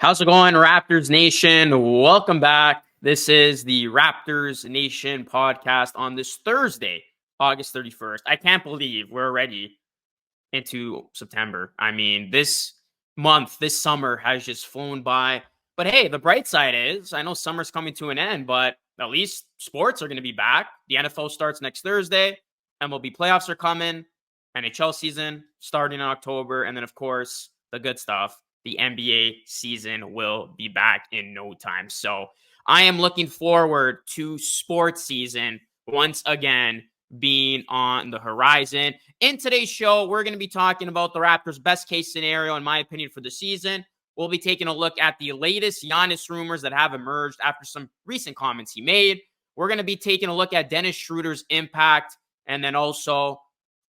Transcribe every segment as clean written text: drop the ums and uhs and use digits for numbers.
How's it going, Raptors Nation? Welcome back. This is the Raptors Nation podcast on this Thursday, August 31st. I can't believe we're already into September. I mean, this month, this summer has just flown by. But hey, the bright side is I know summer's coming to an end, but at least sports are going to be back. The NFL starts next Thursday. MLB playoffs are coming. NHL season starting in October. And then, of course, the good stuff. The NBA season will be back in no time. So I am looking forward to sports season once again being on the horizon. In today's show, we're going to be talking about the Raptors' best case scenario, in my opinion, for the season. We'll be taking a look at the latest Giannis rumors that have emerged after some recent comments he made. We're going to be taking a look at Dennis Schroeder's impact. And then also,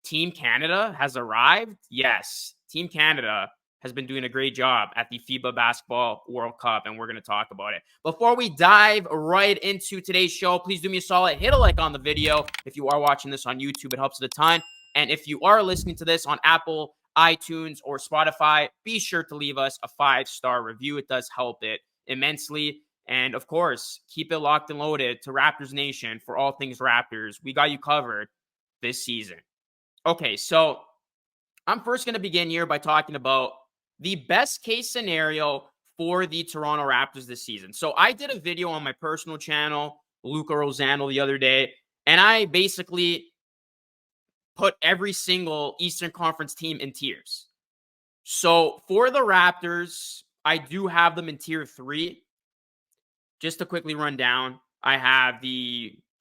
Team Canada has arrived. Yes, Team Canada has been doing a great job at the FIBA Basketball World Cup, and we're going to talk about it. Before we dive right into today's show, please do me a solid, hit a like on the video. If you are watching this on YouTube, it helps a ton. And if you are listening to this on Apple, iTunes, or Spotify, be sure to leave us a 5-star review. It does help it immensely. And of course, keep it locked and loaded to Raptors Nation for all things Raptors. We got you covered this season. Okay, so I'm first going to begin here by talking about the best case scenario for the Toronto Raptors this season. So I did a video on my personal channel, Luca Rosano, the other day, and I basically put every single Eastern Conference team in tiers. So for the Raptors, I do have them in tier 3. Just to quickly run down, I have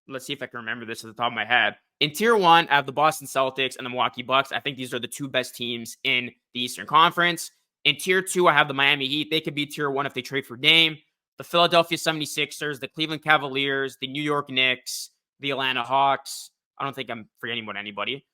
let's see if I can remember this at the top of my head. In tier 1, I have the Boston Celtics and the Milwaukee Bucks. I think these are the two best teams in the Eastern Conference. In tier 2, I have the Miami Heat. They could be tier 1 if they trade for Dame. The Philadelphia 76ers, the Cleveland Cavaliers, the New York Knicks, the Atlanta Hawks. I don't think I'm forgetting about anybody.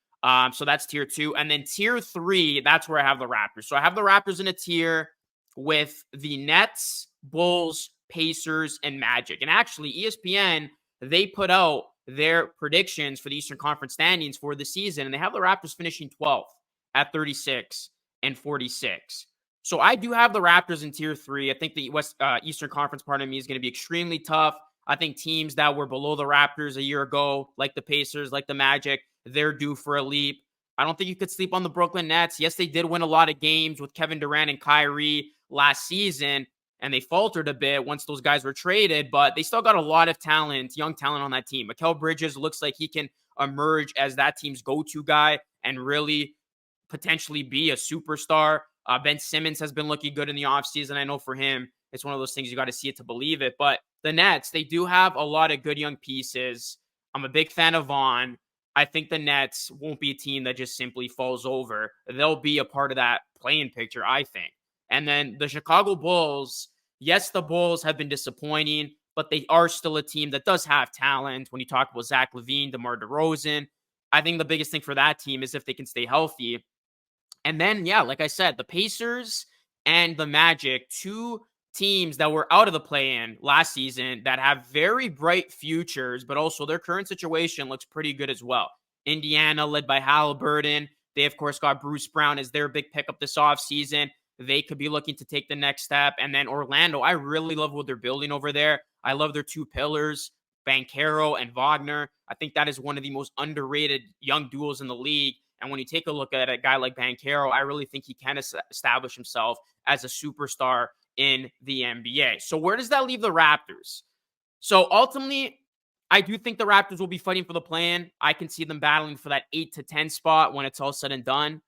So that's tier 2. And then tier 3, that's where I have the Raptors. So I have the Raptors in a tier with the Nets, Bulls, Pacers, and Magic. And actually, ESPN, they put out their predictions for the Eastern Conference standings for the season, and they have the Raptors finishing 12th at 36 and 46. So I do have the Raptors in tier 3. I think the Eastern Conference part of me is going to be extremely tough. I think teams that were below the Raptors a year ago, like the Pacers, like the Magic, they're due for a leap. I don't think you could sleep on the Brooklyn Nets. Yes, they did win a lot of games with Kevin Durant and Kyrie last season, and they faltered a bit once those guys were traded, but they still got a lot of talent, young talent on that team. Mikal Bridges looks like he can emerge as that team's go-to guy and really potentially be a superstar. Ben Simmons has been looking good in the offseason. I know for him, it's one of those things you got to see it to believe it. But the Nets, they do have a lot of good young pieces. I'm a big fan of Vaughn. I think the Nets won't be a team that just simply falls over. They'll be a part of that playing picture, I think. And then the Chicago Bulls, yes, the Bulls have been disappointing, but they are still a team that does have talent. When you talk about Zach LaVine, DeMar DeRozan, I think the biggest thing for that team is if they can stay healthy. And then, yeah, like I said, the Pacers and the Magic, two teams that were out of the play-in last season that have very bright futures, but also their current situation looks pretty good as well. Indiana, led by Halliburton. They, of course, got Bruce Brown as their big pickup this offseason. They could be looking to take the next step. And then Orlando, I really love what they're building over there. I love their two pillars, Banchero and Wagner. I think that is one of the most underrated young duos in the league. And when you take a look at a guy like Banchero, I really think he can establish himself as a superstar in the NBA. So where does that leave the Raptors? So ultimately, I do think the Raptors will be fighting for the play-in. I can see them battling for that 8 to 10 spot when it's all said and done.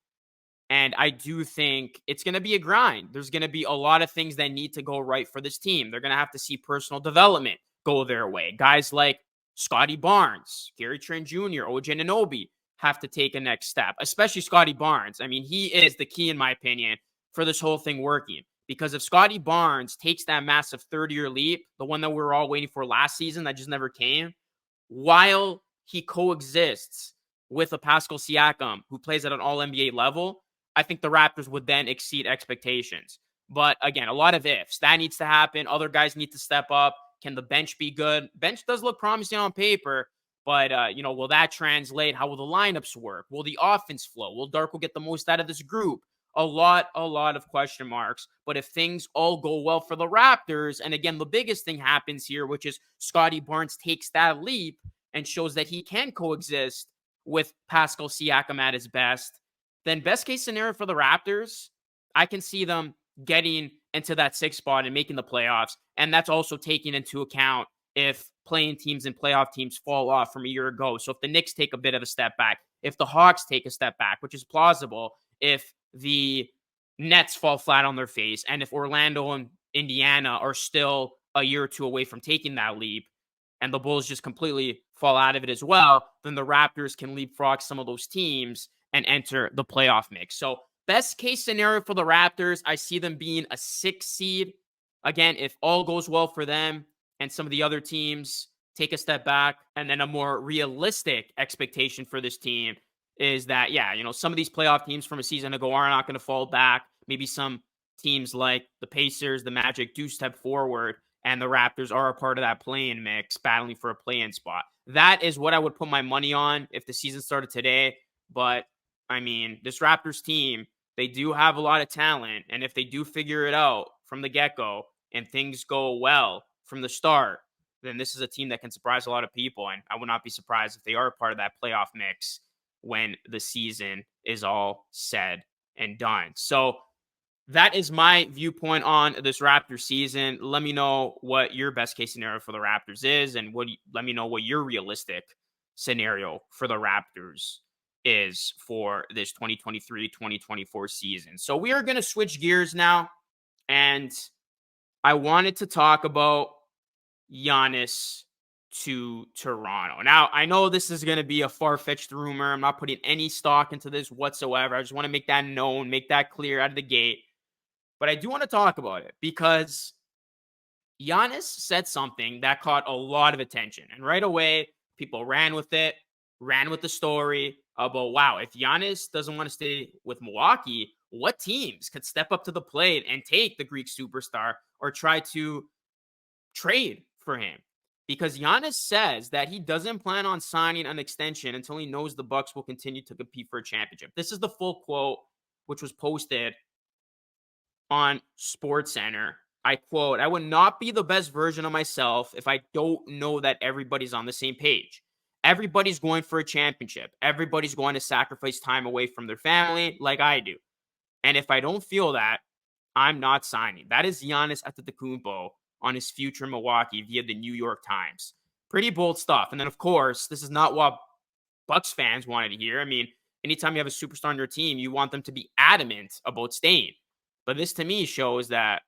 And I do think it's going to be a grind. There's going to be a lot of things that need to go right for this team. They're going to have to see personal development go their way. Guys like Scotty Barnes, Gary Trent Jr., OG Anunoby have to take a next step, especially Scotty Barnes. I mean, he is the key, in my opinion, for this whole thing working. Because if Scotty Barnes takes that massive third-year leap, the one that we were all waiting for last season that just never came, while he coexists with a Pascal Siakam who plays at an all-NBA level, I think the Raptors would then exceed expectations. But again, a lot of ifs. That needs to happen. Other guys need to step up. Can the bench be good? Bench does look promising on paper, but will that translate? How will the lineups work? Will the offense flow? Will Darko get the most out of this group? a lot of question marks. But if things all go well for the Raptors, and again, the biggest thing happens here, which is Scottie Barnes takes that leap and shows that he can coexist with Pascal Siakam at his best, then best case scenario for the Raptors, I can see them getting into that 6th spot and making the playoffs. And that's also taking into account if playing teams and playoff teams fall off from a year ago. So if the Knicks take a bit of a step back, if the Hawks take a step back, which is plausible, if the Nets fall flat on their face, and if Orlando and Indiana are still a year or two away from taking that leap, and the Bulls just completely fall out of it as well, then the Raptors can leapfrog some of those teams and enter the playoff mix. So best case scenario for the Raptors, I see them being a 6 seed. Again, if all goes well for them and some of the other teams take a step back, and then a more realistic expectation for this team is that, yeah, some of these playoff teams from a season ago are not going to fall back. Maybe some teams like the Pacers, the Magic do step forward, and the Raptors are a part of that play-in mix, battling for a play-in spot. That is what I would put my money on if the season started today. But, I mean, this Raptors team, they do have a lot of talent, and if they do figure it out from the get-go and things go well from the start, then this is a team that can surprise a lot of people, and I would not be surprised if they are a part of that playoff mix when the season is all said and done. So that is my viewpoint on this Raptors season. Let me know what your best case scenario for the Raptors is, and let me know what your realistic scenario for the Raptors is for this 2023-2024 season. So we are going to switch gears now, and I wanted to talk about Giannis to Toronto. Now, I know this is going to be a far-fetched rumor. I'm not putting any stock into this whatsoever. I just want to make that known, make that clear out of the gate. But I do want to talk about it because Giannis said something that caught a lot of attention. And right away, people ran with it, ran with the story about, wow, if Giannis doesn't want to stay with Milwaukee, what teams could step up to the plate and take the Greek superstar or try to trade for him? Because Giannis says that he doesn't plan on signing an extension until he knows the Bucks will continue to compete for a championship. This is the full quote, which was posted on SportsCenter. I quote, "I would not be the best version of myself if I don't know that everybody's on the same page. Everybody's going for a championship. Everybody's going to sacrifice time away from their family like I do. And if I don't feel that, I'm not signing." That is Giannis Antetokounmpo on his future in Milwaukee via the New York Times. Pretty bold stuff. And then, of course, this is not what Bucks fans wanted to hear. I mean, anytime you have a superstar on your team, you want them to be adamant about staying. But this, to me, shows that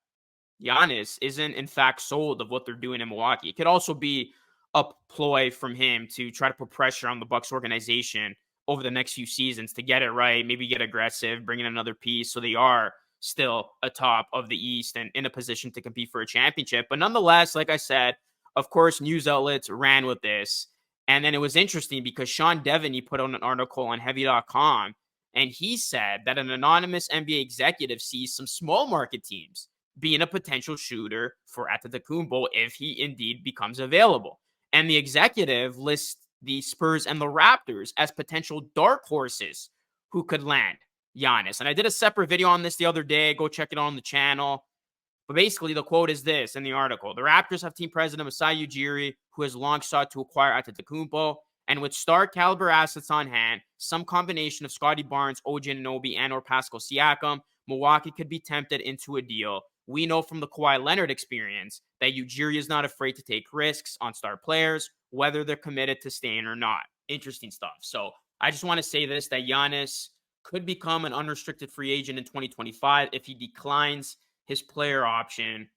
Giannis isn't, in fact, sold of what they're doing in Milwaukee. It could also be a ploy from him to try to put pressure on the Bucks organization over the next few seasons to get it right, maybe get aggressive, bring in another piece so they are still atop of the East and in a position to compete for a championship. But nonetheless, like I said, of course, news outlets ran with this. And then it was interesting because Sean Devaney put out an article on Heavy.com, and he said that an anonymous NBA executive sees some small market teams being a potential shooter for Antetokounmpo if he indeed becomes available. And the executive lists the Spurs and the Raptors as potential dark horses who could land Giannis. And I did a separate video on this the other day. Go check it out on the channel. But basically, the quote is this in the article: "The Raptors have team president Masai Ujiri, who has long sought to acquire Antetokounmpo, and with star caliber assets on hand, some combination of Scottie Barnes, OG Anunoby, and or Pascal Siakam, Milwaukee could be tempted into a deal. We know from the Kawhi Leonard experience that Ujiri is not afraid to take risks on star players, whether they're committed to staying or not." Interesting stuff. So I just want to say this, that Giannis could become an unrestricted free agent in 2025 if he declines his player option.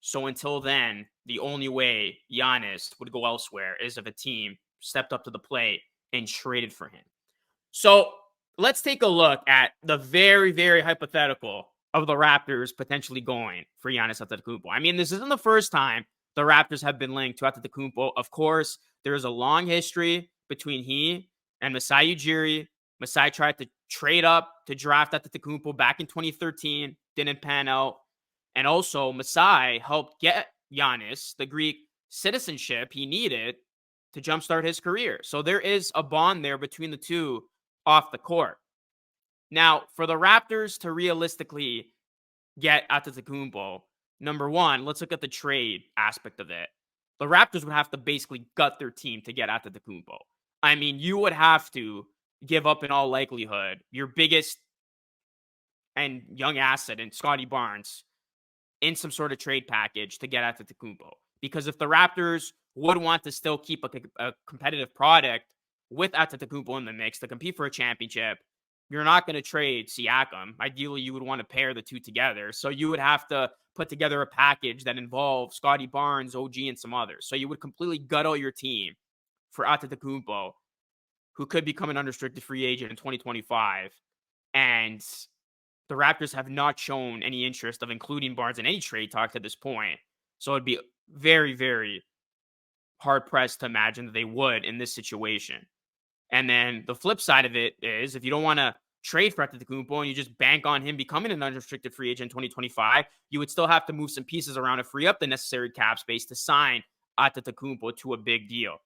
So until then, the only way Giannis would go elsewhere is if a team stepped up to the plate and traded for him. So let's take a look at the very, very hypothetical of the Raptors potentially going for Giannis Antetokounmpo. I mean, this isn't the first time the Raptors have been linked to Antetokounmpo. Of course, there is a long history between he and Masai Ujiri. Masai tried to trade up to draft Antetokounmpo back in 2013, didn't pan out. And also, Masai helped get Giannis the Greek citizenship he needed to jumpstart his career. So there is a bond there between the two off the court. Now, for the Raptors to realistically get Antetokounmpo, number one, let's look at the trade aspect of it. The Raptors would have to basically gut their team to get Antetokounmpo. I mean, you would have to give up, in all likelihood, your biggest and young asset in Scottie Barnes in some sort of trade package to get Antetokounmpo. Because if the Raptors would want to still keep a competitive product with Antetokounmpo in the mix to compete for a championship, you're not going to trade Siakam. Ideally, you would want to pair the two together. So you would have to put together a package that involves Scottie Barnes, OG, and some others. So you would completely gut out your team for Antetokounmpo, who could become an unrestricted free agent in 2025. And the Raptors have not shown any interest of including Barnes in any trade talk to this point. So it'd be very, very hard-pressed to imagine that they would in this situation. And then the flip side of it is, if you don't want to trade for Antetokounmpo and you just bank on him becoming an unrestricted free agent in 2025, you would still have to move some pieces around to free up the necessary cap space to sign Antetokounmpo to a big deal.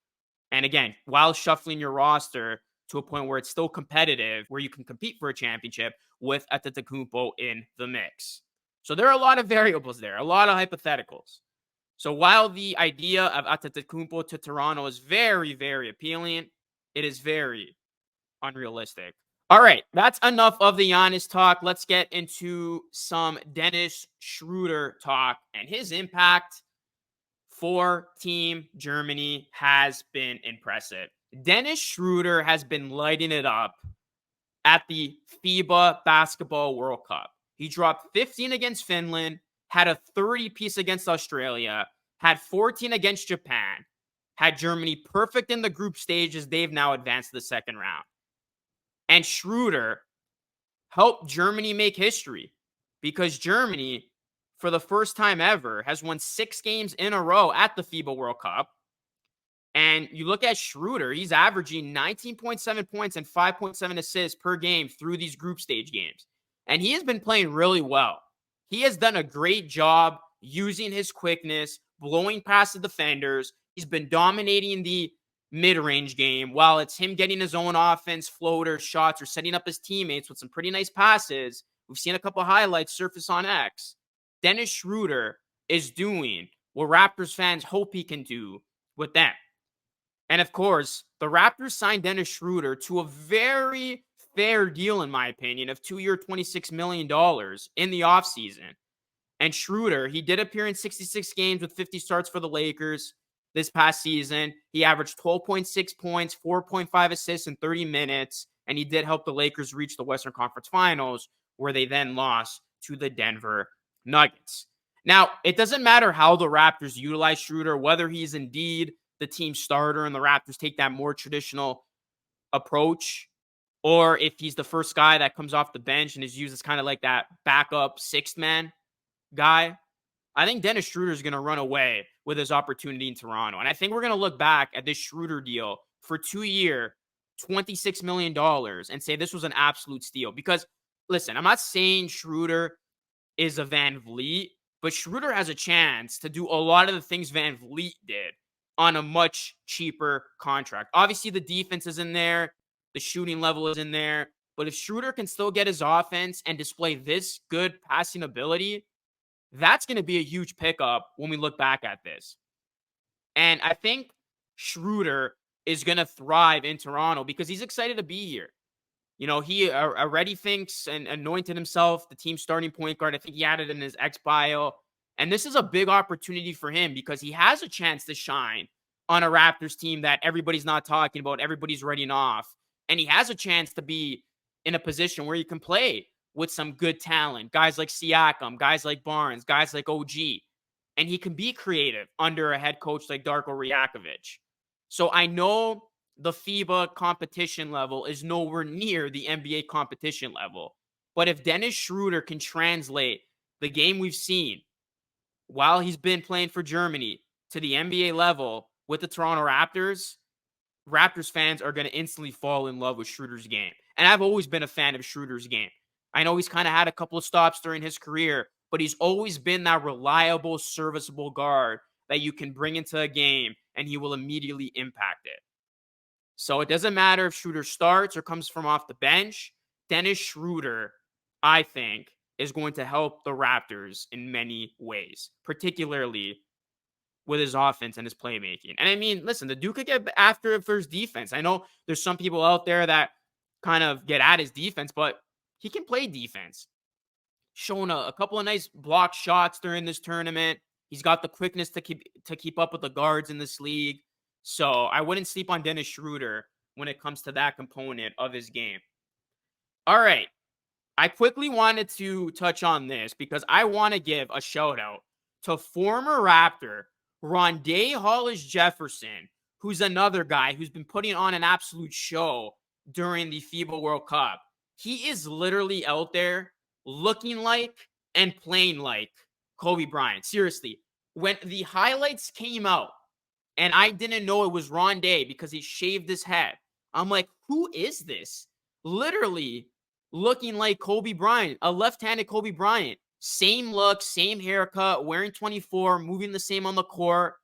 And again, while shuffling your roster to a point where it's still competitive, where you can compete for a championship with Antetokounmpo in the mix. So there are a lot of variables there, a lot of hypotheticals. So while the idea of Antetokounmpo to Toronto is very, very appealing, it is very unrealistic. All right, that's enough of the Giannis talk. Let's get into some Dennis Schroeder talk, and his impact for Team Germany has been impressive. Dennis Schroeder has been lighting it up at the FIBA Basketball World Cup. He dropped 15 against Finland, had a 30-piece against Australia, had 14 against Japan, had Germany perfect in the group stages. They've now advanced to the second round. And Schroeder helped Germany make history because Germany, for the first time ever, has won 6 games in a row at the FIBA World Cup. And you look at Schroeder, he's averaging 19.7 points and 5.7 assists per game through these group stage games. And he has been playing really well. He has done a great job using his quickness, blowing past the defenders. He's been dominating the mid-range game while it's him getting his own offense, floaters, shots, or setting up his teammates with some pretty nice passes. We've seen a couple of highlights surface on X. Dennis Schroeder is doing what Raptors fans hope he can do with them. And of course, the Raptors signed Dennis Schroeder to a very fair deal, in my opinion, of 2-year, $26 million in the offseason. And Schroeder, he did appear in 66 games with 50 starts for the Lakers this past season. He averaged 12.6 points, 4.5 assists in 30 minutes, and he did help the Lakers reach the Western Conference Finals, where they then lost to the Denver Nuggets. Now, it doesn't matter how the Raptors utilize Schroeder, whether he's indeed the team starter and the Raptors take that more traditional approach, or if he's the first guy that comes off the bench and is used as kind of like that backup sixth man guy. I think Dennis Schroeder is going to run away with his opportunity in Toronto. And I think we're going to look back at this Schroeder deal for 2-year, $26 million and say this was an absolute steal. Because, listen, I'm not saying Schroeder is a Van Vliet, but Schroeder has a chance to do a lot of the things Van Vliet did on a much cheaper contract. Obviously, the defense is in there. The shooting level is in there. But if Schroeder can still get his offense and display this good passing ability, that's going to be a huge pickup when we look back at this. And I think Schroeder is going to thrive in Toronto because he's excited to be here. You know, he already thinks and anointed himself the team starting point guard. I think he added in his X bio. And this is a big opportunity for him because he has a chance to shine on a Raptors team that everybody's not talking about, everybody's writing off. And he has a chance to be in a position where he can play with some good talent, guys like Siakam, guys like Barnes, guys like OG. And he can be creative under a head coach like Darko Rajakovic. So I know the FIBA competition level is nowhere near the NBA competition level. But if Dennis Schroeder can translate the game we've seen while he's been playing for Germany to the NBA level with the Toronto Raptors, Raptors fans are going to instantly fall in love with Schroeder's game. And I've always been a fan of Schroeder's game. I know he's kind of had a couple of stops during his career, but he's always been that reliable, serviceable guard that you can bring into a game and he will immediately impact it. So it doesn't matter if Schroeder starts or comes from off the bench. Dennis Schroder, I think, is going to help the Raptors in many ways, particularly with his offense and his playmaking. And I mean, listen, the dude could get after it for his defense. I know there's some people out there that kind of get at his defense, but he can play defense. Showing a couple of nice block shots during this tournament. He's got the quickness to keep up with the guards in this league. So I wouldn't sleep on Dennis Schroder when it comes to that component of his game. All right. I quickly wanted to touch on this because I want to give a shout out to former Raptor Rondae Hollis-Jefferson, who's another guy who's been putting on an absolute show during the FIBA World Cup. He is literally out there looking like and playing like Kobe Bryant. Seriously, when the highlights came out and I didn't know it was Rondae because he shaved his head, I'm like, who is this? Literally looking like Kobe Bryant, a left-handed Kobe Bryant. Same look, same haircut, wearing 24, moving the same on the court.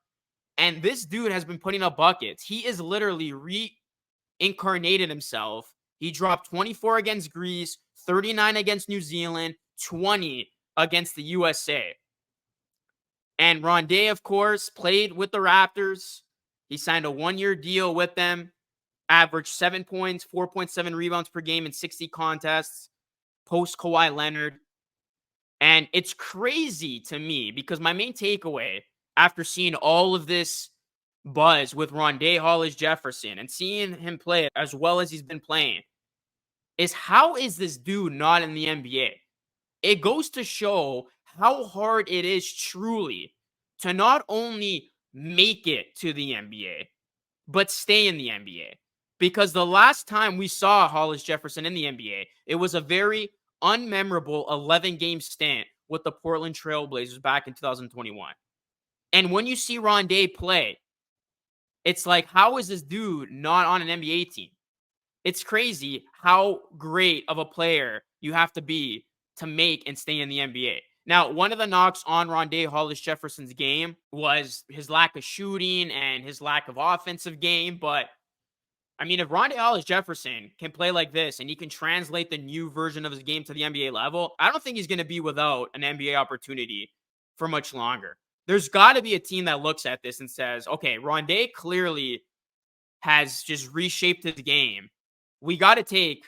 And this dude has been putting up buckets. He is literally reincarnated himself. He dropped 24 against Greece, 39 against New Zealand, 20 against the USA. And Rondae, of course, played with the Raptors. He signed a one-year deal with them, averaged 7 points, 4.7 rebounds per game in 60 contests, post Kawhi Leonard. And it's crazy to me because my main takeaway after seeing all of this buzz with Rondae Hollis-Jefferson and seeing him play as well as he's been playing is how is this dude not in the NBA? It goes to show how hard it is truly to not only make it to the NBA, but stay in the NBA. Because the last time we saw Hollis-Jefferson in the NBA, it was a very unmemorable 11-game stint with the Portland Trail Blazers back in 2021. And when you see Rondae play, it's like, how is this dude not on an NBA team? It's crazy how great of a player you have to be to make and stay in the NBA. Now, one of the knocks on Rondae Hollis-Jefferson's game was his lack of shooting and his lack of offensive game. But, I mean, if Rondae Hollis-Jefferson can play like this and he can translate the new version of his game to the NBA level, I don't think he's going to be without an NBA opportunity for much longer. There's got to be a team that looks at this and says, okay, Rondae clearly has just reshaped his game. We got to take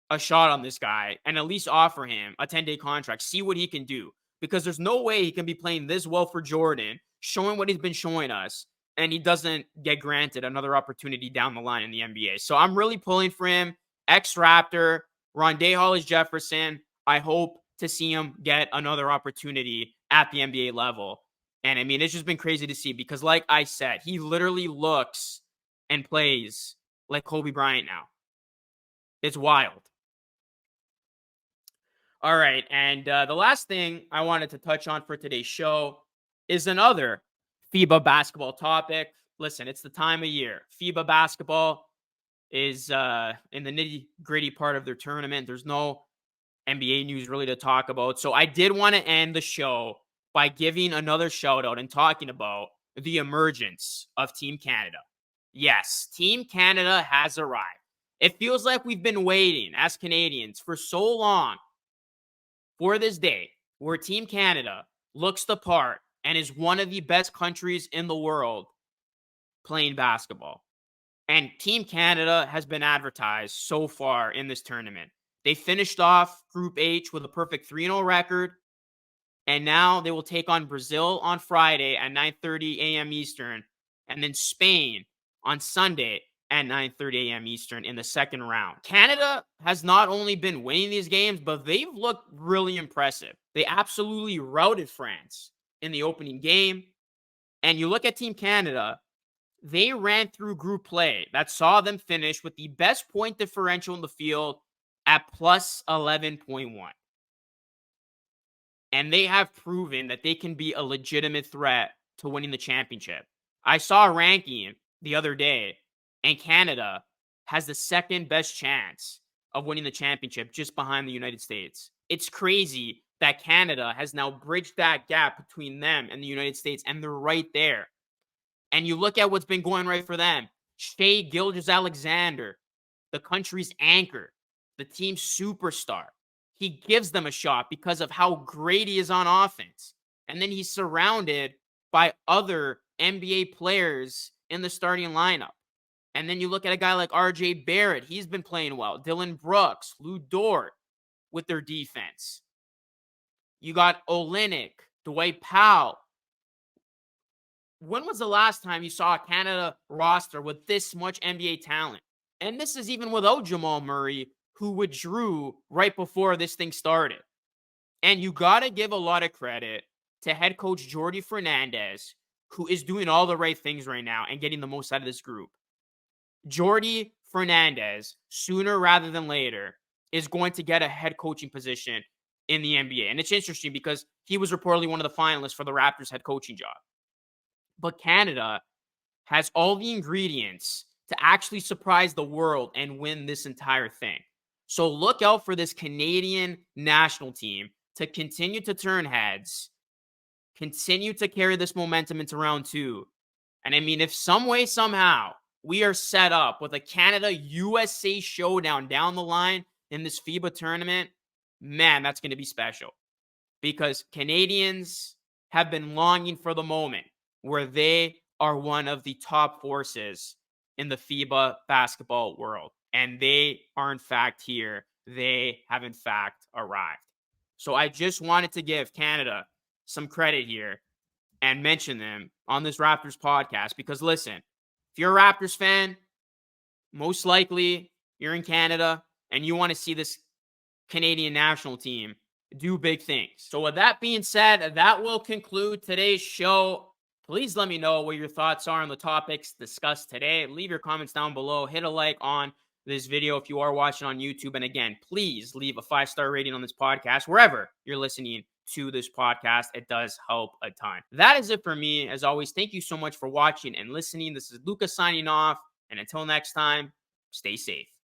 a shot on this guy and at least offer him a 10-day contract, see what he can do. Because there's no way he can be playing this well for Jordan, showing what he's been showing us, and he doesn't get granted another opportunity down the line in the NBA. So I'm really pulling for him. Ex-Raptor, Rondae Hollis-Jefferson. I hope to see him get another opportunity at the NBA level. And I mean, it's just been crazy to see because like I said, he literally looks and plays like Kobe Bryant now. It's wild. All right, and the last thing I wanted to touch on for today's show is another FIBA basketball topic. Listen, it's the time of year. FIBA basketball is in the nitty-gritty part of their tournament. There's no NBA news really to talk about. So I did want to end the show by giving another shout-out and talking about the emergence of Team Canada. Yes, Team Canada has arrived. It feels like we've been waiting as Canadians for so long for this day where Team Canada looks the part and is one of the best countries in the world playing basketball. And Team Canada has been advertised so far in this tournament. They finished off Group H with a perfect 3-0 record, and now they will take on Brazil on Friday at 9:30 a.m. Eastern, and then Spain on Sunday at 9:30 a.m. Eastern in the second round. Canada has not only been winning these games, but they've looked really impressive. They absolutely routed France in the opening game. And you look at Team Canada, they ran through group play that saw them finish with the best point differential in the field at plus 11.1. And they have proven that they can be a legitimate threat to winning the championship. I saw a ranking the other day, and Canada has the second best chance of winning the championship just behind the United States. It's crazy that Canada has now bridged that gap between them and the United States, and they're right there. And you look at what's been going right for them. Shai Gilgeous-Alexander, the country's anchor. the team superstar. He gives them a shot because of how great he is on offense. And then he's surrounded by other NBA players in the starting lineup. And then you look at a guy like RJ Barrett. He's been playing well. Dylan Brooks, Lou Dort with their defense. You got Olynyk, Dwight Powell. When was the last time you saw a Canada roster with this much NBA talent? And this is even without Jamal Murray, who withdrew right before this thing started. And you got to give a lot of credit to head coach Jordi Fernandez, who is doing all the right things right now and getting the most out of this group. Jordi Fernandez, sooner rather than later, is going to get a head coaching position in the NBA. And it's interesting because he was reportedly one of the finalists for the Raptors head coaching job. But Canada has all the ingredients to actually surprise the world and win this entire thing. So look out for this Canadian national team to continue to turn heads, continue to carry this momentum into round 2. And I mean, if some way, somehow, we are set up with a Canada-USA showdown down the line in this FIBA tournament, man, that's going to be special. Because Canadians have been longing for the moment where they are one of the top forces in the FIBA basketball world. And they are, in fact, here. They have, in fact, arrived. So I just wanted to give Canada some credit here and mention them on this Raptors podcast. Because, listen, if you're a Raptors fan, most likely you're in Canada and you want to see this Canadian national team do big things. So with that being said, that will conclude today's show. Please let me know what your thoughts are on the topics discussed today. Leave your comments down below. Hit a like on this video if you are watching on YouTube. And again, please leave a 5-star rating on this podcast wherever you're listening to this podcast. It does help a ton. That is it for me. As always, thank you so much for watching and listening. This is Luca signing off. And until next time, stay safe.